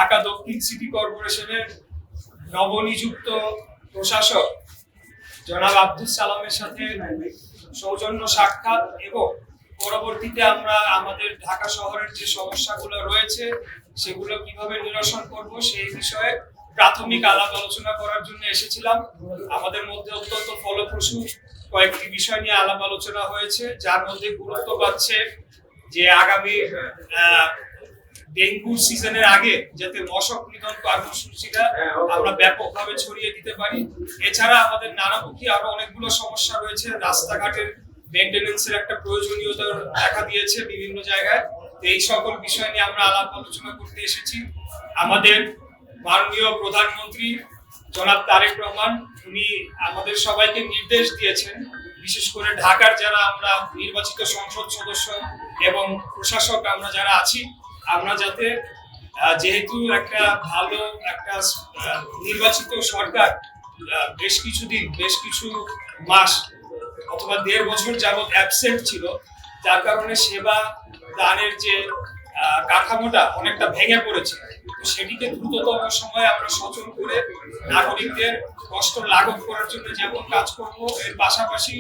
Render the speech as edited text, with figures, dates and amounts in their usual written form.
ঢাকা দক্ষিণ সিটি কর্পোরেশনের নবনিযুক্ত প্রশাসক জনাব আব্দুল সালামের সাথে সৌজন্য সাক্ষাৎ এবং পরবর্তীতে আমরা আমাদের ঢাকা শহরের যে সমস্যাগুলো রয়েছে সেগুলো কিভাবে নিরসন করব সেই বিষয়ে প্রাথমিক আলাপ আলোচনা করার জন্য এসেছিলাম। আমাদের মধ্যে অত্যন্ত ফলপ্রসূ কয়েকটি বিষয় নিয়ে আলাপ আলোচনা হয়েছে, যার মধ্যে গুরুত্ব পাচ্ছে যে আগামী ডেঙ্গু সিজনের আগে যাতে মশক নিধন কর্মসূচিটা আমরা ব্যাপকভাবে ছড়িয়ে দিতে পারি। এছাড়া আমাদের নানামুখী আরো অনেকগুলো সমস্যা রয়েছে। রাস্তাঘাটের মেইনটেনেন্সের একটা প্রয়োজনীয়তা দেখা দিয়েছে বিভিন্ন জায়গায়। এই সকল বিষয় নিয়ে আমরা আলাপ আলোচনা করতে এসেছি। আমাদের মাননীয় প্রধানমন্ত্রী জনাব তারেক রহমান উনি আমাদের সবাইকে নির্দেশ দিয়েছেন, বিশেষ করে ঢাকার যারা আমরা নির্বাচিত সংসদ সদস্য এবং প্রশাসক আমরা যারা আছি, আমরা যাতে যেহেতু একটা ভালো একটা নির্বাচিত সরকার বেশ কিছু মাস অথবা 1.5 বছর যাবৎ অ্যাবসেন্ট ছিল, যার কারণে সেবা দানের যে কাঠামোটা অনেকটা ভেঙে পড়েছে। সেটিকে দ্রুততম সময়ে আমরা সচল করে নাগরিকদের কষ্ট লাঘব করার জন্য যেমন কাজ করব, এর পাশাপাশি